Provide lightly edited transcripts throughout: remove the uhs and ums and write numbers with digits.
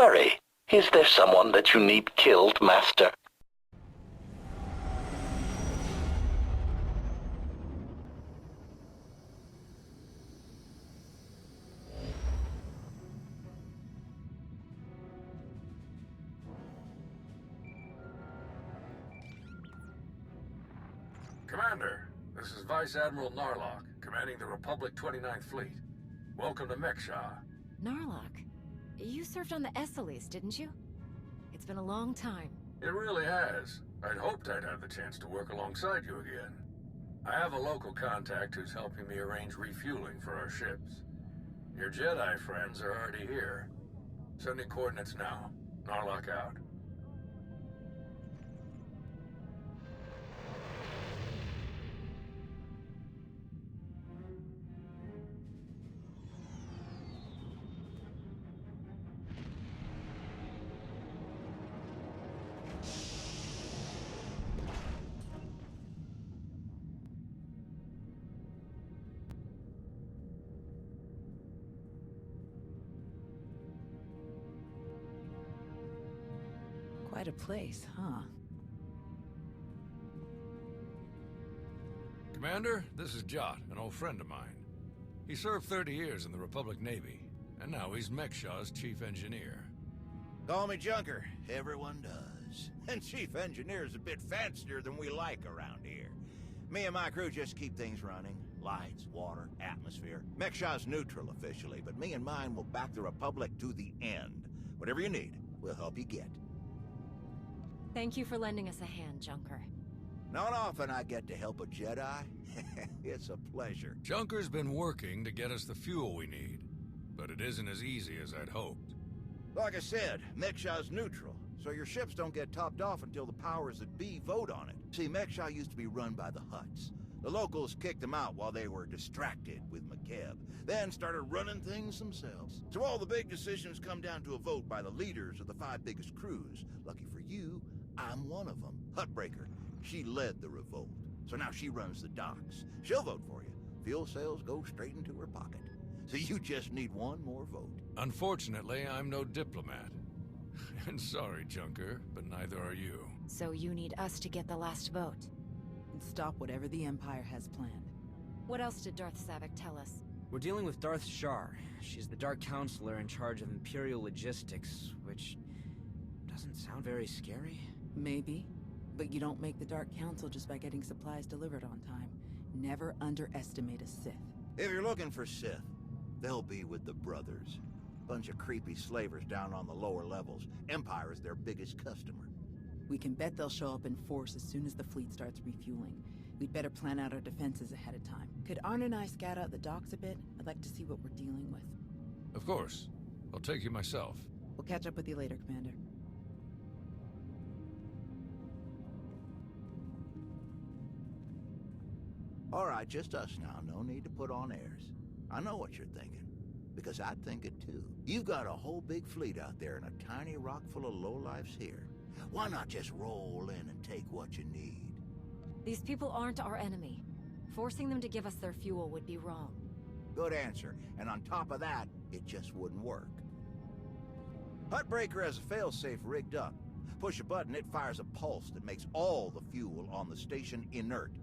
query. Is there someone that you need killed, Master? Commander, this is Vice Admiral Narlock, commanding the Republic 29th Fleet. Welcome to Mek-Sha. Narlock, you served on the Esseles, didn't you? It's been a long time. It really has. I'd hoped I'd have the chance to work alongside you again. I have a local contact who's helping me arrange refueling for our ships. Your Jedi friends are already here. Sending coordinates now. Narlock out. Quite a place, huh? Commander, this is Jot, an old friend of mine. He served 30 years in the Republic Navy, and now he's Mek-Sha's chief engineer. Call me Junker. Everyone does. And chief engineer's a bit fancier than we like around here. Me and my crew just keep things running. Lights, water, atmosphere. Mek-Sha's neutral officially, but me and mine will back the Republic to the end. Whatever you need, we'll help you get. Thank you for lending us a hand, Junker. Not often I get to help a Jedi. It's a pleasure. Junker's been working to get us the fuel we need, but it isn't as easy as I'd hoped. Like I said, Mek-Sha's neutral, so your ships don't get topped off until the powers that be vote on it. See, Mek-Sha used to be run by the Hutts. The locals kicked them out while they were distracted with McKeb, then started running things themselves. So all the big decisions come down to a vote by the leaders of the 5 biggest crews. Lucky for you, I'm one of them. Huttbreaker. She led the revolt. So now she runs the docks. She'll vote for you. Fuel sales go straight into her pocket. So you just need one more vote. Unfortunately, I'm no diplomat. And sorry, Junker, but neither are you. So you need us to get the last vote. And stop whatever the Empire has planned. What else did Darth Savik tell us? We're dealing with Darth Shar. She's the Dark Counselor in charge of Imperial Logistics, which doesn't sound very scary. Maybe. But you don't make the Dark Council just by getting supplies delivered on time. Never underestimate a Sith. If you're looking for Sith, they'll be with the Brothers. Bunch of creepy slavers down on the lower levels. Empire is their biggest customer. We can bet they'll show up in force as soon as the fleet starts refueling. We'd better plan out our defenses ahead of time. Could Arn and I scout out the docks a bit? I'd like to see what we're dealing with. Of course. I'll take you myself. We'll catch up with you later, Commander. All right, just us now. No need to put on airs. I know what you're thinking, because I think it too. You've got a whole big fleet out there and a tiny rock full of lowlifes here. Why not just roll in and take what you need? These people aren't our enemy. Forcing them to give us their fuel would be wrong. Good answer. And on top of that, it just wouldn't work. Huttbreaker has a failsafe rigged up. Push a button, it fires a pulse that makes all the fuel on the station inert.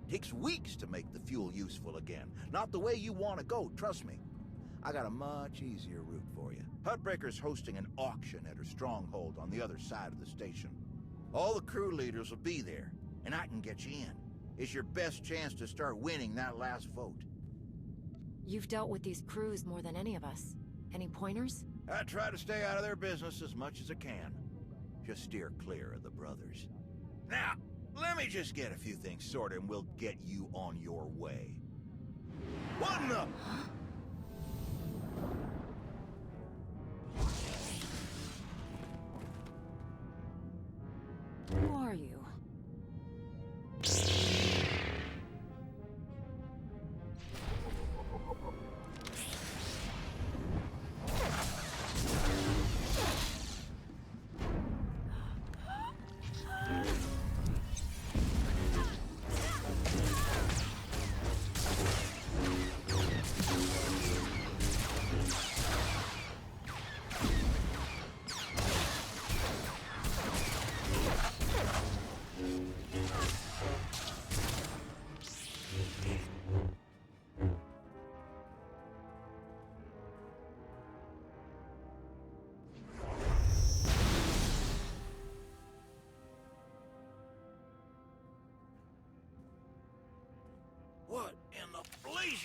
Takes weeks to make the fuel useful again. Not the way you want to go, trust me. I got a much easier route for you. Huttbreaker's hosting an auction at her stronghold on the other side of the station. All the crew leaders will be there, and I can get you in. It's your best chance to start winning that last vote. You've dealt with these crews more than any of us. Any pointers? I try to stay out of their business as much as I can. Just steer clear of the Brothers. Now, let me just get a few things sorted and we'll get you on your way. What in the... Who are you?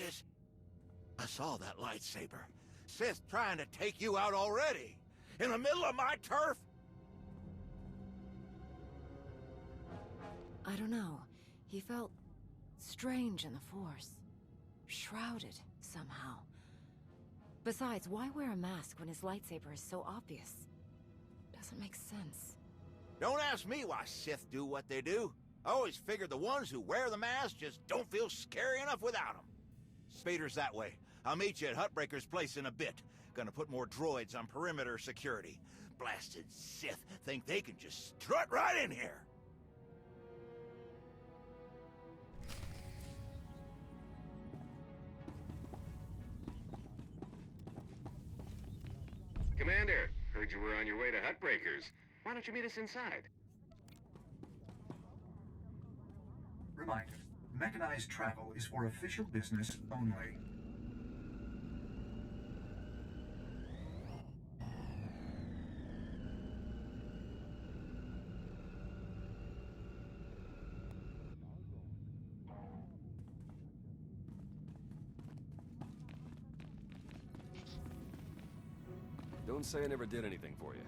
ashes. I saw that lightsaber. Sith trying to take you out already. In the middle of my turf? I don't know. He felt strange in the Force. Shrouded, somehow. Besides, why wear a mask when his lightsaber is so obvious? Doesn't make sense. Don't ask me why Sith do what they do. I always figured the ones who wear the mask just don't feel scary enough without them. Spader's that way. I'll meet you at Huttbreaker's place in a bit. Gonna put more droids on perimeter security. Blasted Sith think they can just strut right in here. Commander, heard you were on your way to Huttbreakers. Why don't you meet us inside? Reminder, mechanized travel is for official business only. Don't say I never did anything for you.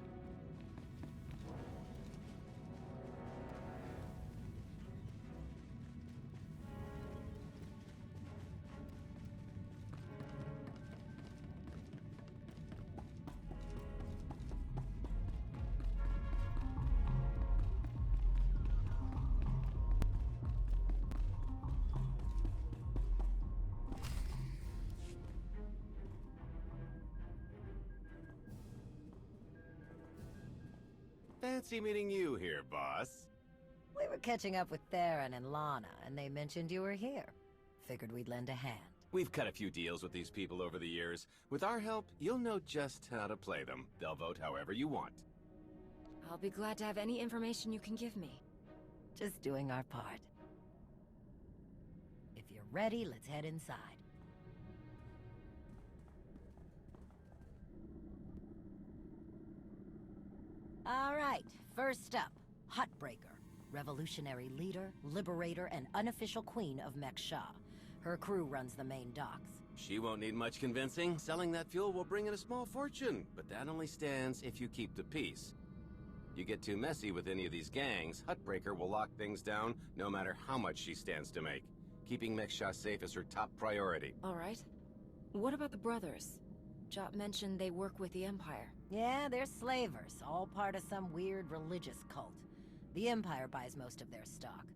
Fancy meeting you here, boss. We were catching up with Theron and Lana, and they mentioned you were here. Figured we'd lend a hand. We've cut a few deals with these people over the years. With our help, you'll know just how to play them. They'll vote however you want. I'll be glad to have any information you can give me. Just doing our part. If you're ready, let's head inside. All right, first up, Huttbreaker. Revolutionary leader, liberator, and unofficial queen of Mek-Sha. Her crew runs the main docks. She won't need much convincing. Selling that fuel will bring in a small fortune, but that only stands if you keep the peace. You get too messy with any of these gangs, Huttbreaker will lock things down no matter how much she stands to make. Keeping Mek-Sha safe is her top priority. All right. What about the brothers? Jot mentioned they work with the Empire. Yeah, they're slavers, all part of some weird religious cult. The Empire buys most of their stock.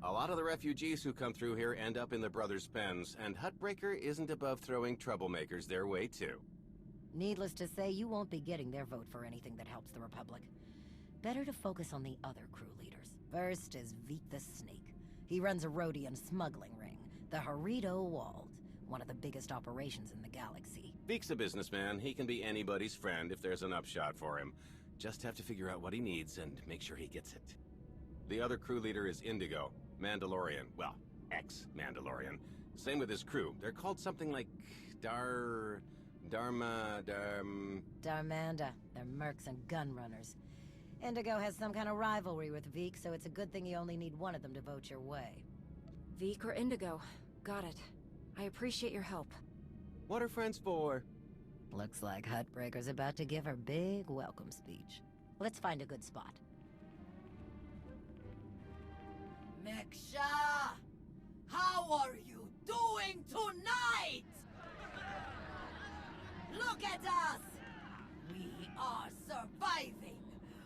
A lot of the refugees who come through here end up in the brothers' pens, and Huttbreaker isn't above throwing troublemakers their way too. Needless to say, you won't be getting their vote for anything that helps the Republic. Better to focus on the other crew leaders. First is Veek the Snake. He runs a Rhodian smuggling ring, the Harrido Wald, one of the biggest operations in the galaxy. Veek's a businessman. He can be anybody's friend if there's an upshot for him. Just have to figure out what he needs and make sure he gets it. The other crew leader is Indigo, Mandalorian. Well, ex-Mandalorian. Same with his crew. They're called something like Darmanda. They're mercs and gun runners. Indigo has some kind of rivalry with Veek, so it's a good thing you only need one of them to vote your way. Veek or Indigo. Got it. I appreciate your help. What are friends for? Looks like Huttbreaker's about to give her big welcome speech. Let's find a good spot. Mek-Sha! How are you doing tonight? Look at us! We are surviving!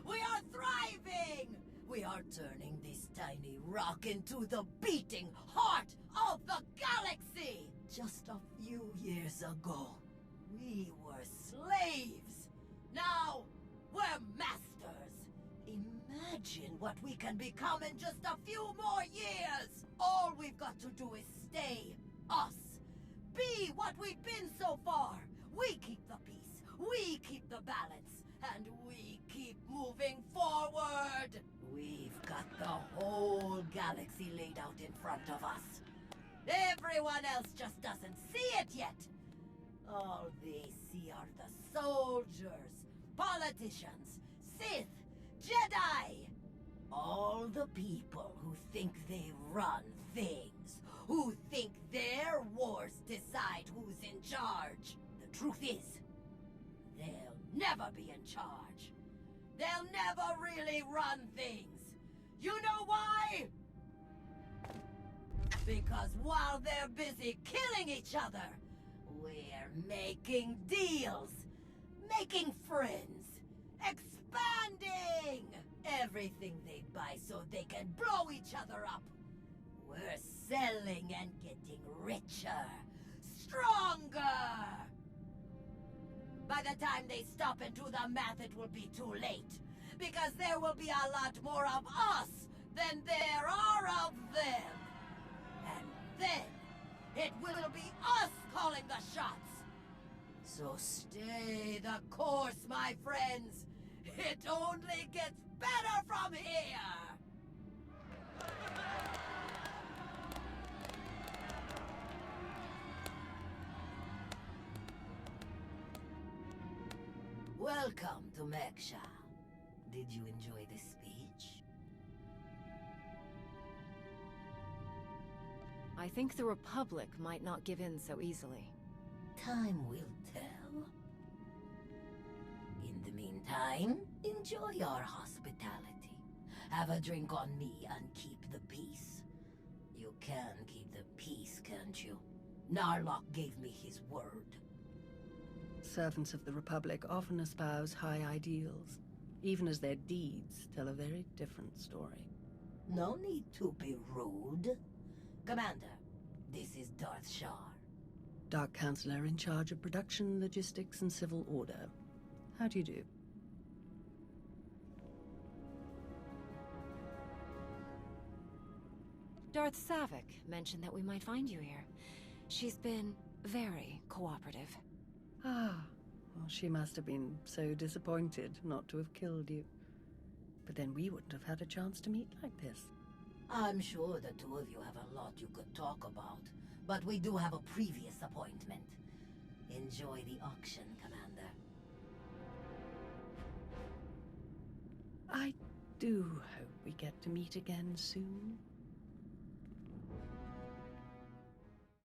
We are thriving! We are turning this tiny rock into the beating heart of the galaxy! Just a few years ago, we were slaves. Now, we're masters. Imagine what we can become in just a few more years. All we've got to do is stay us. Be what we've been so far. We keep the peace. We keep the balance. And we keep moving forward. We've got the whole galaxy laid out in front of us. Everyone else just doesn't see it yet. All they see are the soldiers, politicians, Sith, Jedi. All the people who think they run things. ones who think their wars decide who's in charge. The truth is, they'll never be in charge. They'll never really run things. You know why? Because while they're busy killing each other, we're making deals, making friends, expanding everything they buy so they can blow each other up. We're selling and getting richer, stronger. By the time they stop and do the math, it will be too late. Because there will be a lot more of us than there are of them. And then, it will be us calling the shots. So stay the course, my friends. It only gets better from here. Welcome to Mek-Sha. Did you enjoy the speech? I think the Republic might not give in so easily. Time will tell. In the meantime, enjoy our hospitality. Have a drink on me and keep the peace. You can keep the peace, can't you? Narlock gave me his word. Servants of the Republic often espouse high ideals, even as their deeds tell a very different story. No need to be rude. Commander, this is Darth Shar. Dark Counselor in charge of production, logistics, and civil order. How do you do? Darth Savik mentioned that we might find you here. She's been very cooperative. Ah, well, she must have been so disappointed not to have killed you. But then we wouldn't have had a chance to meet like this. I'm sure the two of you have a lot you could talk about, but we do have a previous appointment. Enjoy the auction, Commander. I do hope we get to meet again soon.